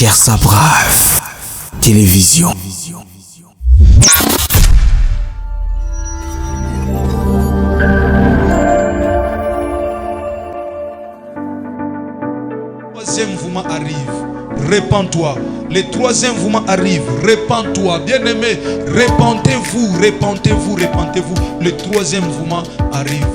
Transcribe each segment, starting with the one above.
Cher Sabraf, télévision. Le troisième mouvement arrive, répands-toi. Le troisième mouvement arrive, répands-toi. Bien-aimé, répentez-vous, répentez-vous, répentez-vous. Le troisième mouvement arrive.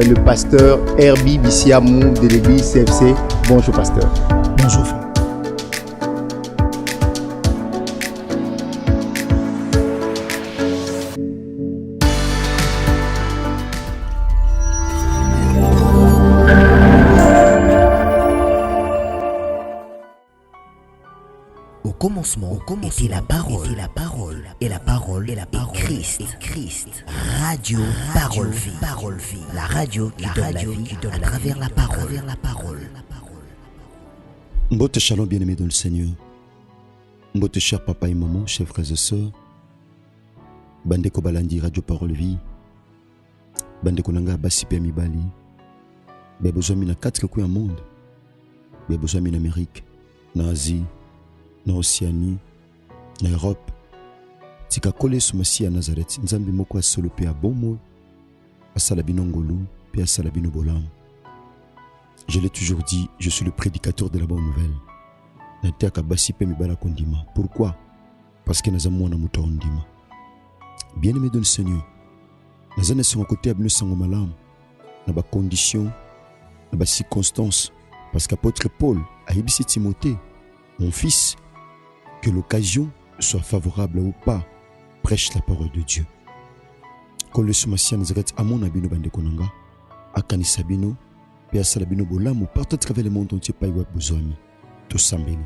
Le pasteur Herbie Bissiamou de l'église CFC. Bonjour pasteur. Bonjour frère. Au commencement était la parole, et la parole est Christ. Radio Parole Vie. La radio qui donne la vie à travers la parole. Mbote shalom bien-aimés dans le Seigneur. Mbote cher papa et maman, chers frères et sœurs. Bande ko balandi Radio Parole Vie. Bande ko nanga basipe mibali. Be besoin na 4 coins du monde. Be besoin en Amérique, en Asie, en Océanie, en Europe. Tika kole sumasi ya Nazareth. Nzambi moko asolo pe abomo. Asala bino ngolu, pe asala bino bolam. Je l'ai toujours dit, je suis le prédicateur de la bonne nouvelle. Nataka basipe mibala kondima. Pourquoi? Parce que nazamwa na muto ondima. Bien-aimé dans le Seigneur. Nazana sur côté abino sango malam. Na ba condition, na ba circonstance. Parce qu'apôtre Paul a yebisi Timothée, mon fils, que l'occasion soit favorable ou pas, prêche la parole de Dieu. Kole sumasi ya Nazareth amon abino bande konanga, akanisa bino, pe asala bino bolamu partout à travers le monde entier pa iwa bozwami. To sambeni.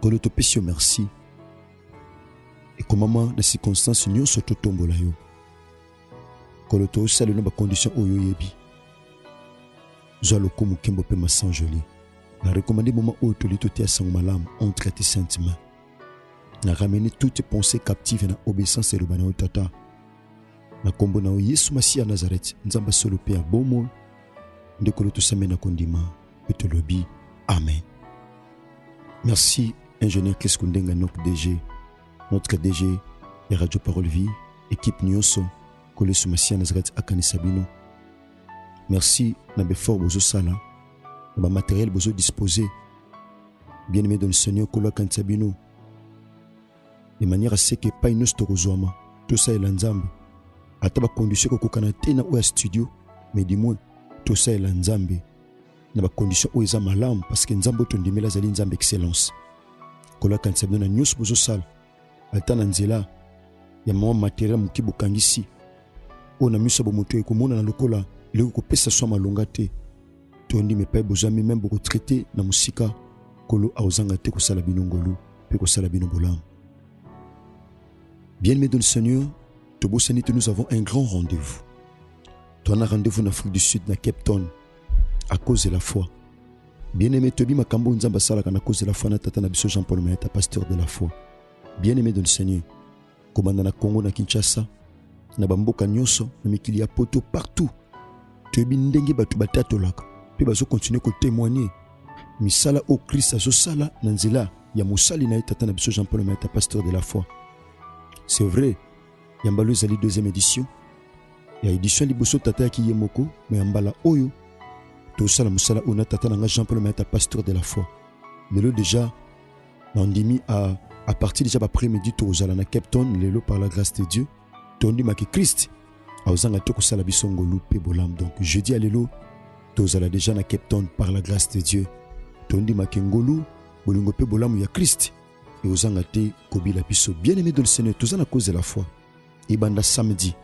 Kole to pesio merci. Et comme maman na circonstance nyonso to tombola yo. Kole to sala no ba condition oyo yebi. Zwa lokomu kembo pe masanjoli. Na recommandé moment où tu l'étais à sang malam, on traite sentiments. Na ramené toutes tes pensées captives na obéissance et le bana tata. Na kombo na Yesu Masia Nazareth, nzamba solo pe abomo. Ndekolo to samena kondima, et te lobi. Amen. Merci ingénieur Keskundenga notre DG et Radio Parole Vie, équipe Nyonso, Kole Sumasia Nazareth Akane Sabino. Merci na befort bozo sala. Le matériel besoin disposé. Bien-aimé dans le Seigneur, Kolo Kantabino. De manière à ce que pas une storozoma. Tout ça est l'ensemble. À ta condition que Kokanate na ou studio, mais du moins, tout ça est l'ensemble. Na ba condition où ils ont malam parce que nzambo tondimé la zali nzambe excellence. Kolo Kantabino na news bozo sala. Alta nanzela. Ya mwa matériel mukibu kangisi. O na miso bo moto ekomona na lokola. Le kopesa so malonga te. Tondi me pa besoin même beaucoup traiter na musika kolo aozanga te ko sala binongolu pe ko sala binobolam. Bien-aimé dans le Seigneur, Tobo Sanité, nous avons un grand rendez-vous. Tu as un rendez-vous en Afrique du Sud, na Cape Town, à cause de la foi. Bien-aimé Tobi Makambo Nzamba Salaka à cause de la foi, na tata na biso Jean-Paul Maeta, pasteur de la foi. Bien-aimé dans le Seigneur, commandant na Congo na Kinshasa, na Bamboka Nyonso, na mikili ya poto partout. Tobi ndenge batu batatolaka. Puis bazo continuer ko témoigner misala au Christ azo sala nanzela ya musali na tata na biso Jean-Paul Maeta, pasteur de la foi. C'est vrai, yambalo ezali deuxième édition. Ya édition liboso tata ki yemoko, mais yambala oyo to sala musala ona tata na Jean-Paul Maeta, pasteur de la foi. Lelo déjà nandimi à partir déjà après-midi to zala na Cape Town lelo par la grâce de Dieu. Tondi maki Christ aozanga to ko sala biso ngolu pe bolam. Donc jeudi à lelo tozala déjà na Cape Town par la grâce de Dieu. Tondi makengolu bolingo pe bolamu ya Christ et ozanga te kobila biso. Bien-aimé dans le Seigneur, tozana à cause de la foi. Et banda samedi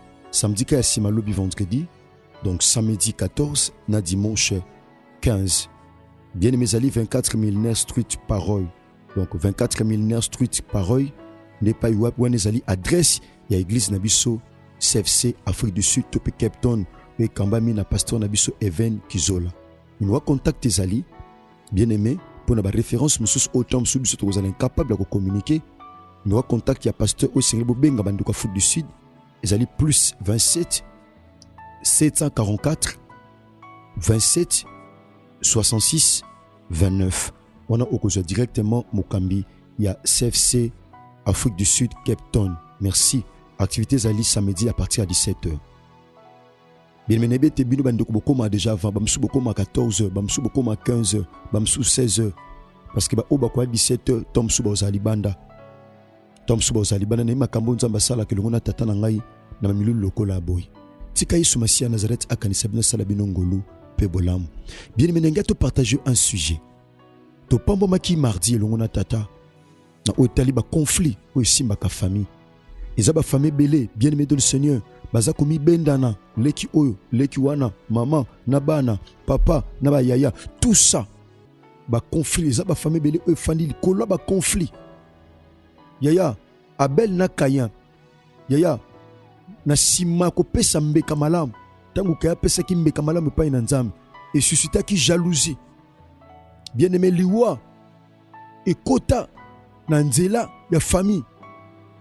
ka sima lobi vendredi, donc samedi 14 na dimanche 15. Bien-aimé zali 24 millénaire street parole. Donc 24 millénaire street parole n'est pas wap wana zali adresse ya église na biso CFC Afrique du Sud tope Cape Town. Et Kambami na pasteur Nabiso Even Kizola. Nous avons contacté Zali, bien aimé, pour la référence, nous sommes autant sous vous êtes incapable de communiquer. Nous contact ya pasteur au Seigneur Bobenga Banduka Foot du Sud. Ils allaient plus 27 744 27 66 29. On a okozo directement Mokambi. Il y a CFC Afrique du Sud Cape Town. Merci. Activités Ali samedi à partir de 17h. Bien mené te bino bandoko bokoma déjà avant bamsu bokoma 14h, bamsu bokoma 15h, bamsu 16h parce que ba oba kwa 17h tom suba ozali banda. Tom suba ozali banda na makambo nzamba sala ke longona tata na ngai na mamilu lokola boy. Tika Yesu Masia Nazareth akanisa bino sala bino ngolu pe bolamu. Bien mené ngato partager un sujet. To pambo maki mardi longona tata na otali ba conflit o simba ka famille. Ezaba famille belé bien aimé dans le Seigneur. Baza komi bendana leki oyo leki wana maman nabana papa naba yaya tout ça ba conflit ezaba famille belé oyo fandi likolo ba conflit yaya Abel na Kayan yaya na sima ko pesa mbeka malamu tangu kaya pesa ki mbeka malamu pa ina nzambe et suscita ki jalousie bien aimé liwa ekota na nzela ya famille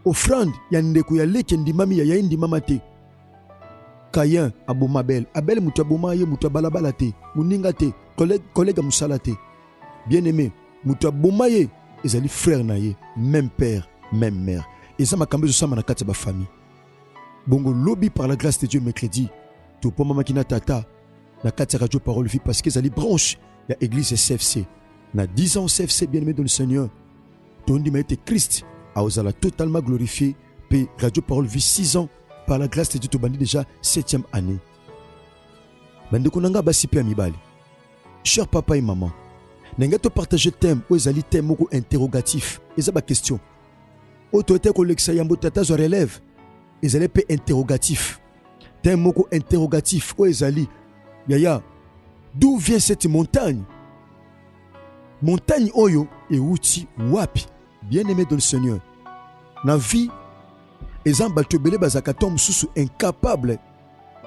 offrande ya ndeko ya leki ndimami ya yaindi mama te Kayan aboma Abel. Abel mutu aboma ye mutu balabala te. Muninga te. Collègue musala te. Bien aimé. Mutu aboma ye. Ezali frère na ye. Même père, même mère. Et ça m'a cambié de ça na kati ba famille. Bongo lobby par la grâce de Dieu mercredi. To poma makina tata. Na kati radio parole vie parce que ezali branche ya église CFC. Na 10 ans CFC bien aimé dans le Seigneur. Tondi ma été Christ. A osala totalement glorifié. Puis radio parole vie 6 ans. Par la grâce de Dieu, tu bandis déjà 7e année. Bande konanga basi pe amibali. Cher papa et maman, n'enga te partager thème ou ezali thème moko interrogatif. Eza ba question. O to ete ko leksa yambo tata zo relève. Ezali pe interrogatif. Thème moko interrogatif ou ezali yaya. D'où vient cette montagne? Montagne oyo e uti wapi? Bien-aimé dans le Seigneur. Na vie ezan baltebele bazaka tom susu incapable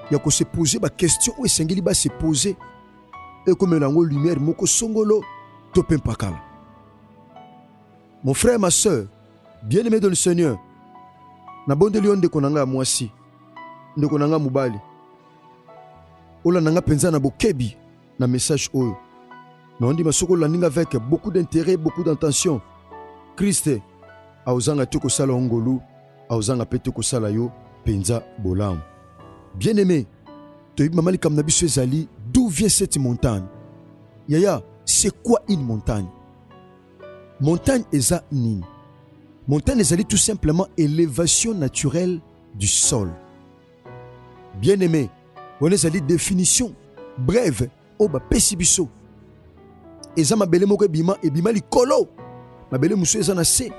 ya ko se poser ba question ou esengeli ba se poser et comme lango lumière moko songolo to pempakala. Mon frère ma sœur, bien-aimé dans le Seigneur, na bonde lion de konanga mwasi de konanga mubali ola nanga penza na bokebi na message oyo na ondi masoko la ninga avec beaucoup d'intérêt, beaucoup d'intention. Christ a ozanga toko sala ngolu auzanga pete ko sala yo penza bolam. Bien-aimé, to mamali kam na biso ezali, d'où vient cette montagne? Yaya, c'est quoi une montagne? Montagne eza nini? Montagne ezali tout simplement élévation naturelle du sol. Bien-aimé, on ezali définition brève o ba pesi biso. Eza mabele moko bima e bima likolo. Mabele musu eza na se.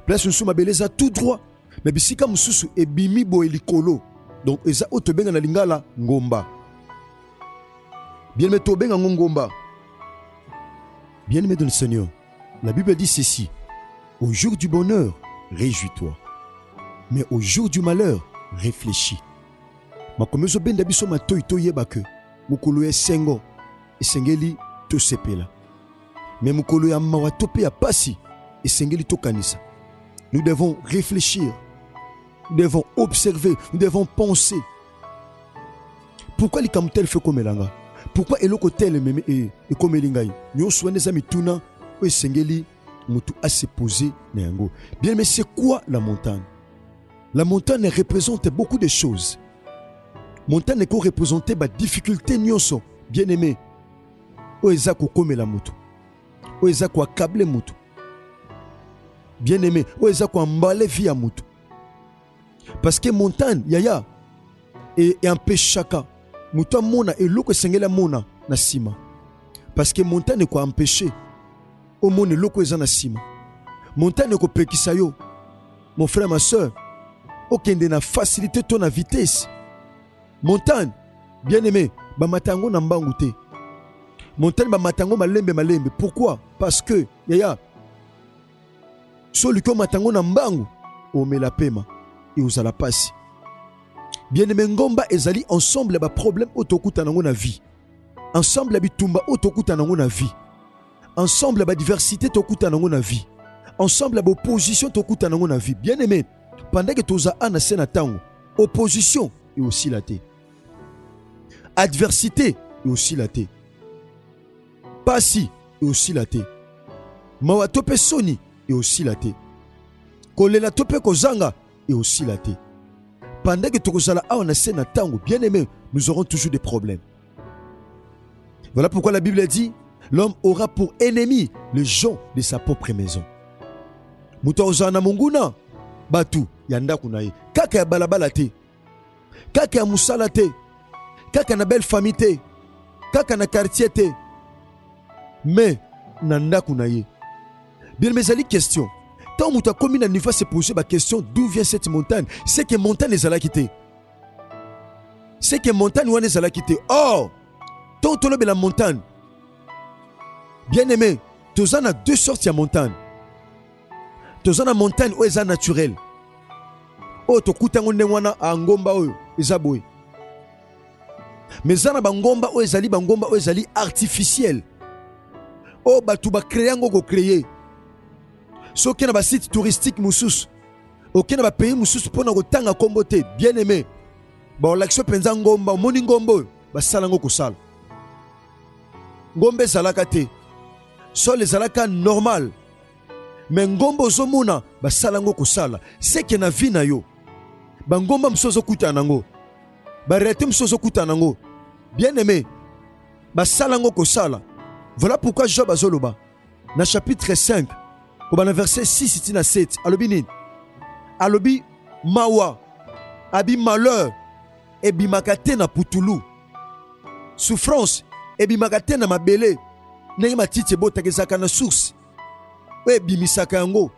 Place musu mabele eza tout droit. Mais bisika mususu ebimi boye likolo. Donc eza otobenga na lingala ngomba. Bien aimé tobenga ngomba. Bien aimé dans le Seigneur, la Bible dit ceci: au jour du bonheur, réjouis-toi. Mais au jour du malheur, réfléchis. Makomezo benda biso matoyi to yeba ke mukolo ya sengo esengeli to sepela. Mais mukolo ya mawa tope ya pasi esengeli to kanisa. Nous devons réfléchir. Nous devons observer, nous devons penser. Pourquoi les kamtel fait comme elanga? Pourquoi eloko tel meme et comme elingai? Nous souvent des amis tuna ou sengeli mutu à se poser neango. Bien mais c'est quoi la montagne? La montagne représente beaucoup de choses. Montagne est représentée par difficulté nyonso. Bien aimé. O ezako comme la mutu. O ezako accabler mutu. Bien aimé, o ezako emballer vie à mutu. Parce que montagne yaya et empêche chaka mutu mona et loko sengela mona na sima. Parce que montagne ko empêcher au monde loko eza na sima. Montagne ko pekisa yo. Mon frère ma soeur, okende na facilité ton na vitesse. Montagne bien aimé ba matango na mbangu te. Montagne ba matango malembe. Pourquoi? Parce que yaya celui qui matango na mbangu o me la pema et vous la passe. Bien aimé ngomba ezali ensemble ba problème otokuta nango na vie. Ensemble bitumba otokuta nango na vie. Ensemble ba diversité tokuta nango na vie. ensemble à opposition tokuta nango na vie. Bien aimé, pendant que toza ana sena tango, opposition et aussi la té. Adversité et aussi la té. Pasi et aussi la té. Mawa tope soni et aussi la té. Kolela tope kozanga et aussi la té. Pendant que tokozala ana sena tango, bien aimé, nous aurons toujours des problèmes. Voilà pourquoi la Bible dit, l'homme aura pour ennemi les gens de sa propre maison. Muta ozana munguna batu yanda kunaye. Kaka ya balabala te. Kaka ya musala te. Kaka na belle famille te. Kaka na quartier te. Mais nanda kunaye. Bien mes amis, question. Tant muta komi na niveau se poser la question d'où vient cette montagne. C'est que montagne les ala quitté. C'est que montagne ou les ala quitté. Oh, tant tolo la montagne. Bien aimé, tu as deux sortes de montagne. Tu as une montagne où est naturelle. Oh, tu as une montagne angomba où est boy. Mais tu as une ngomba où est artificielle. Oh, tu vas créer un go créer. Si tu as un site touristique moussous, aucun pays moussous pour nous tanga kombote. Bien aimé. Bon, l'action penza ngomba, moni ngombo, ba salango kusal. Ngombe salakate. So les alaka normal. Mais ngombo zomuna ba salango kusala. C'est que na vie na yo. Ba ngomba msozo kuta nango. Ba rete msozo kuta nango. Bien aimé. Ba salango kusala. Voilà pourquoi Job azoloba. Na chapitre 5. Au verset 6 à 7. Alobi nini? Alobi mawa. Abi malheur. Ebi makate na putulu. Souffrance. Ebi makate na mabele. Nenge matiti bota ezaka na source. Oye bimisaka yango.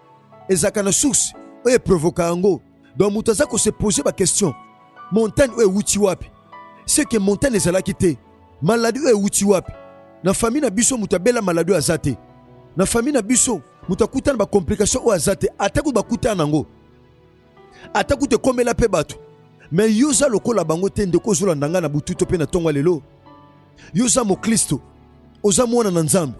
Ezaka na source. Oye provoka yango. Donc mutaza ko se poser la question. Montagne oye wuti wapi? C'est que montagne ezala kite. Maladie oye wuti wapi? Na famille na biso mutabela maladie azate. Na famille na biso mutakuta na ba complication o azate. Ataku bakuta nango. Ataku te komela pe bato. Mais yoza lokola bango te ndeko zola ndanga na bututo pe na tongwa lelo. Yoza mo Kristo. Oza mwana na nzambe.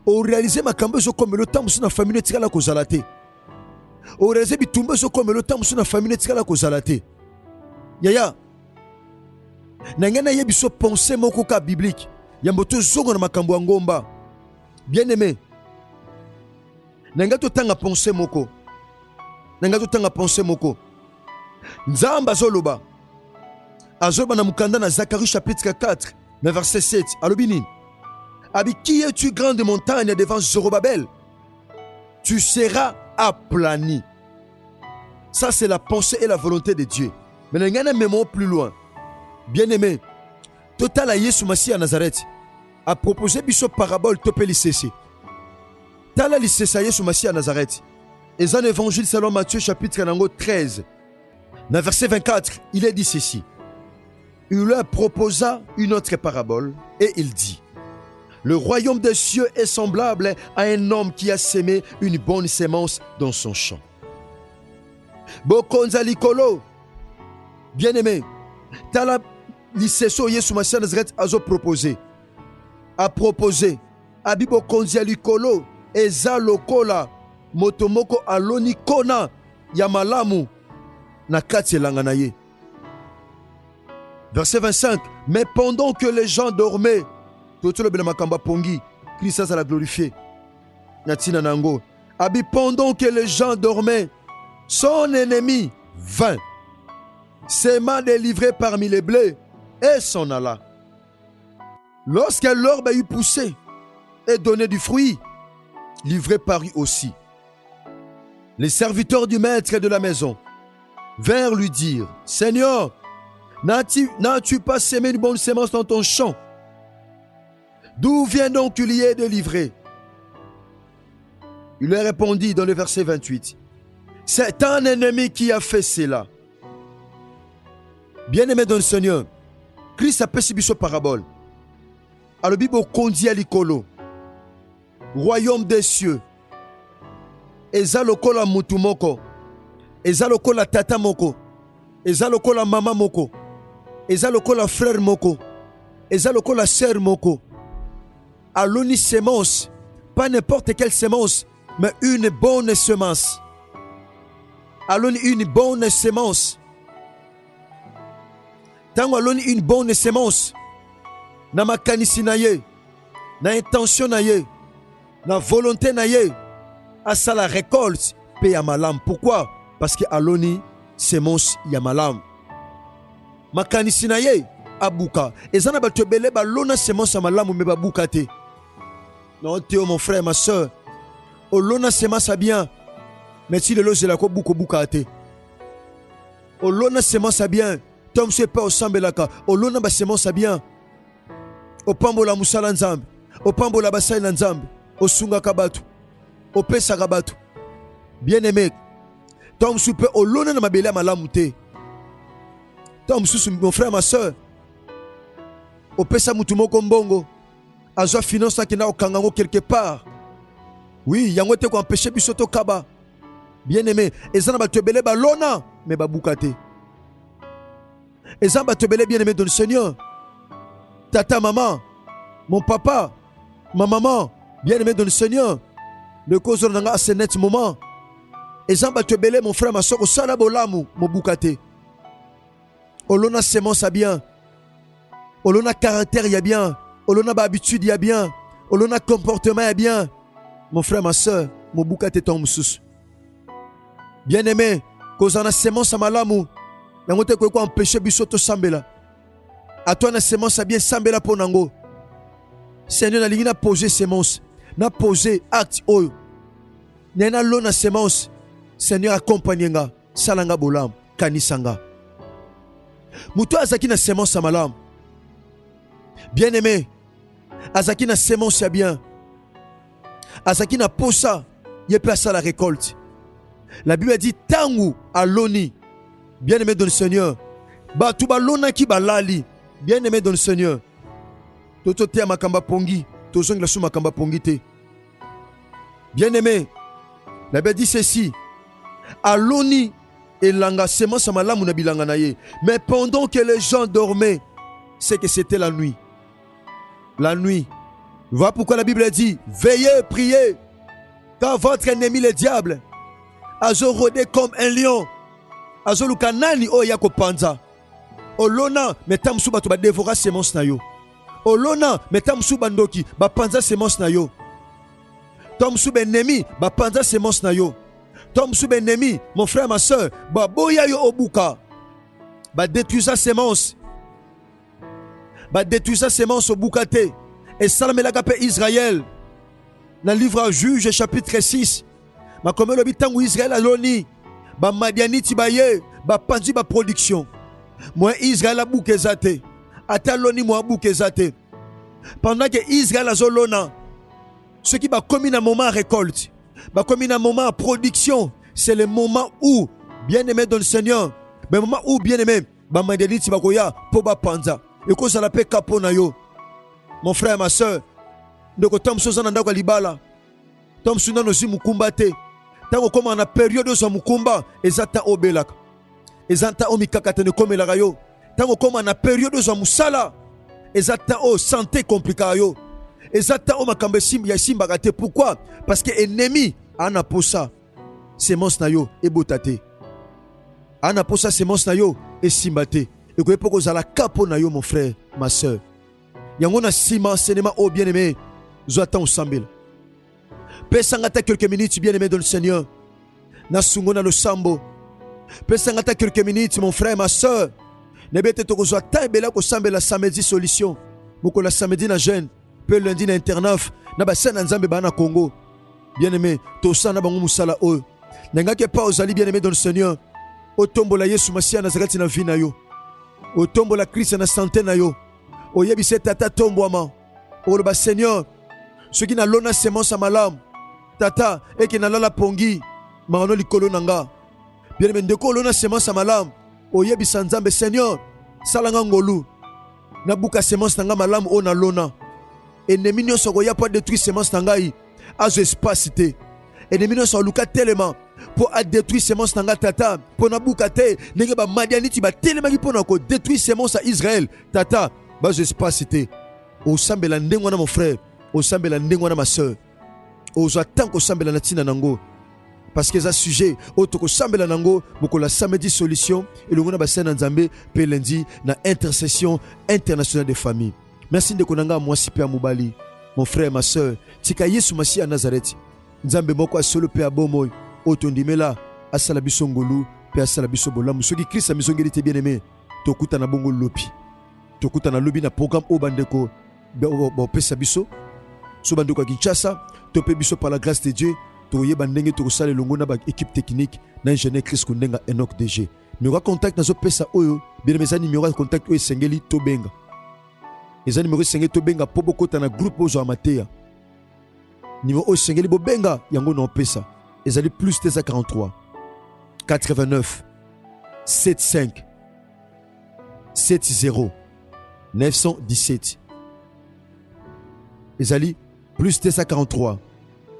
O réaliser makambo zo komelo tamusu na famille tikala ko zalate. O réaliser bitumba zo komelo tamusu na famille tikala ko zalate. Yaya. Nangana yebiso penser moko ka biblique. Yamboto zongo na makambo ngomba. Bien aimé. Nanga to tanga penser moko. Nanga to tanga penser moko. Nzamba zoloba. Azoba na mukanda na Zacharie chapitre 4, na verset 7. Alobini. Abi, qui es-tu grande montagne devant Zorobabel? Tu seras aplani. Ça, c'est la pensée et la volonté de Dieu. Mais il y a un mémoire plus loin. Bien-aimé, total à Yesu Massi à Nazareth a proposé biso parabole topé l'ICC. Tala l'ICC à Yesu Massi à Nazareth. Et dans l'évangile selon Matthieu chapitre 13, dans verset 24, il est dit ceci. Il leur proposa une autre parabole et il dit: le royaume des cieux est semblable à un homme qui a sémé une bonne sémence dans son champ. Bokonza likolo, bien-aimé, tala liseso Yesu Massia Nazareth azo proposé. A proposé, abi bokonza likolo, eza lokola, motomoko aloni kona, yamalamu, na kati langana ye. Verset 25, mais pendant que les gens dormaient, Christ a la glorifié. Abi, pendant que les gens dormaient, son ennemi vint, s'aima délivré parmi les blés et s'en alla. Lorsque l'orbe eut poussé et donné du fruit, livré parut aussi. Les serviteurs du maître de la maison vinrent lui dire: Seigneur, n'as-tu pas sémé une bonne sémence dans ton champ? D'où vient donc qu'il y ait délivré? Il leur répondit dans le verset 28. C'est un ennemi qui a fait cela. Bien-aimé dans le Seigneur, Christ a perçu ce parabole. Alors, la Bible dit à l'ikolo, royaume des cieux, eza lokola mutu moko, eza lokola tata moko, eza lokola mama moko, eza lokola frère moko, eza lokola sœur moko. Aloni sémence, pas n'importe quelle sémence, mais une bonne semence. Aloni une bonne semence. Tango aloni une bonne semence. Na makanisi na ye, na intention na ye, na volonté na ye, asa la récolte pe ya malamu. Pourquoi? Parce que aloni semence ya malamu. Makanisi na ye abuka. Ezana bato ebele balona semence ya malamu me babuka te. Non Théo mon frère ma soeur, olona semence bien, mais si le lo zela ko buka te. Olona semence bien, tom se pa osambelaka. Olona ba semence bien. Opambola musala nzambe, opambola basali na nzambe, osungaka bato, opesaka bato. Bien aimé, tom soupe olona na mabele malamu te. Tom susu mon frère ma soeur, opesa mutu moko mbongo, azwa finance akenda okangango quelque part. Oui, yango te ko empêcher biso to kaba. Bien aimé, ezana bato ebele balona mais babuka te. Ezana bato ebele bien aimé dans le Seigneur. Tata, maman, mon papa, ma maman, bien aimé dans le Seigneur. Le cause de à ce net moment. Ezana bato ebele mon frère ma soeur osala bolamu mo bukate. Olona semence a bien. Olona caractère ya bien. Olona ba habitude ya bien. Olona comportement ya bien. Mon frère, ma soeur, mon bukate ton moussous. Bien aimé, cause on a semence à malamu. Yango te ko empêcher bisoto sambela. A toi na semence a bien sambela pour nango. Seigneur na lingina poser semence, na poser acte oyo. Nena lona semence. Seigneur accompagnenga, salanga bolam, kanisanga. Muto azaki na semence à malamu. Bien aimé, azaki na semence ya bien. Azaki na posa, il peut à la récolte. La Bible dit tangu aloni. Bien aimé dans le Seigneur. Ba tu ba lona ki ba lali. Bien aimé dans le Seigneur. Toto te makamba pongi, to zong la sou makamba pongi te. Bien aimé. La Bible dit ceci. Aloni elanga semence malamu na bilanga na ye. Mais pendant que les gens dormaient, c'est que c'était la nuit. La nuit. Voilà pourquoi la Bible dit veillez, priez, car votre ennemi le diable a rôdé comme un lion. Azoluka nani o yako panza. Olona metam suba to ba dévorer semence na yo. Olona metam suba ndoki ba panza semence na yo. Tom suba ennemi ba panza semence na yo. Tom suba ennemi, mon frère ma soeur, ba boya yo obuka. Ba détruisa semence. Ba détruisa semence obukate. Et Salamelaka pe Israël. Dans le livre Juge chapitre 6. Ma comme le bitangu Israël aloni. Ba Madianiti baye. Ba panzi ba production. Moi Israël a boukezate. Ataloni moi boukezate. Pendant que Israël a zolona. Ce qui va commis dans moment récolte. Va commis dans moment production. C'est le moment où, bien aimé dans le Seigneur. Le moment où, bien aimé. Ba Madianiti bakoya. Po ba panza. Et qu'on ça l'appelle capo na yo. Mon frère, ma soeur, ndoko tom sozana ndako libala. Tom suna no si mukumba te. Tango koma na période zo mukumba, ezata obelaka. Ezata omikakata ne komelaka yo. Tango koma na période zo musala, ezata o santé compliquée yo. Ezata o makambe simba ya simba kate. Pourquoi? Parce que ennemi ana posa semence na yo ebotate. Ana posa semence na yo e simbate. Et que poko za la capo na yo mon frère, ma soeur. Yango na sima enseignement oh bien-aimé, zoatan osambel. Pesangata quelques minutes bien-aimé dans le Seigneur. Na sungona no sambo. Pesangata quelques minutes mon frère, ma soeur. Nebete toko zoatan ebela ko sambela samedi solution. Moko la samedi na jeune, pe lundi na internaf, na basana nzambe bana Congo. Bien-aimé, to sana bango musala o. Nangake pa ozali bien-aimé dans le Seigneur. Otombola Yesu Masia Nazareti na vie na yo. Otombola Christ na santé na yo. Oyebi se tata tombwama. Oloba Seigneur, ce qui n'a lona semence à malam. Tata, et qui n'a la pongi. Marano likolo nanga. Bien aimé, ndeko lona semence à malam. Oyebi sanzambe Seigneur. Salanga ngolu. Nabuka semence nanga malam o na lona. Ennemi nyonso ko ya pas détruire semence nanga yi. Azo espace te. Ennemi nyonso luka tellement. Pour détruire semence nanga tata. Pour nabuka te. Nenge ba madianiti ba tellement ki pour na ko détruire semence à Israël. Tata. Bas espace te. Au sambela ndengwana mon frère, au sambela ndengwana ma soeur. ozwa tant kosambela na ntina nango parce que ça sujet auto kosambela nango bokola samedi solution elongo na basena nzambe pe lundi na intercession internationale des familles. Merci ndeko nanga mwasi pe mobali, mon frère ma sœur, tika Yesu Masiya à Nazareth. Nzambe moko asolo pe abomoy auto ndimela asala biso ngolu pe asala biso bolamu soki Christ amizongeli te bien-aimé tokuta na bongo lopi. Tokuta na lobi na programme o bandeko bo pesa biso so bandeko Kinshasa topé biso par la grâce de Dieu. Toyeba ndenge tokosala longo na ba équipe technique na ingénieur Chris Kundenga Enoch DG. Numéro contact nazo pesa oyo bien mes numéro contact oyo sengeli tobenga. Les numéro sengeli tobenga po bokota na groupe ozo amateur. Numéro oyo sengeli bobenga yango na pesa. Ezali plus 243 89 75 70 917. Ezali plus 243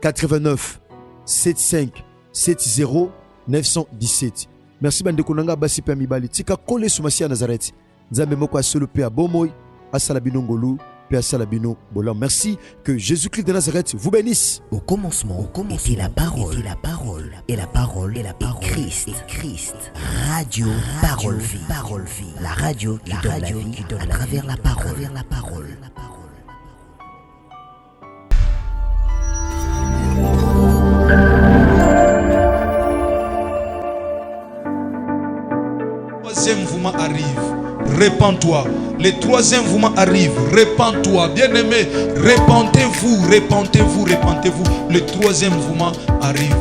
89 75 70 917. Merci bandeko nanga basi pe mibali tika kole Masiya Nazareth. Nzambe moko asolo pe abomoy asala bino ngolu pe asala bino bola. Merci, que Jésus-Christ de Nazareth vous bénisse. Au commencement était la parole, et la parole est Christ. Radio Parole Vie. La radio qui donne la vie à travers la parole. Troisième mouvement arrive, répands-toi. Le troisième mouvement arrive, répands-toi. Bien-aimé, répandez-vous. Le troisième mouvement arrive.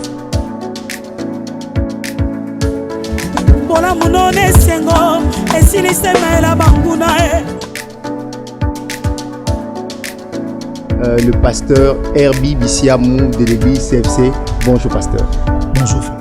Le pasteur Herbie Bissiamou de l'église CFC. Bonjour pasteur. Bonjour frère.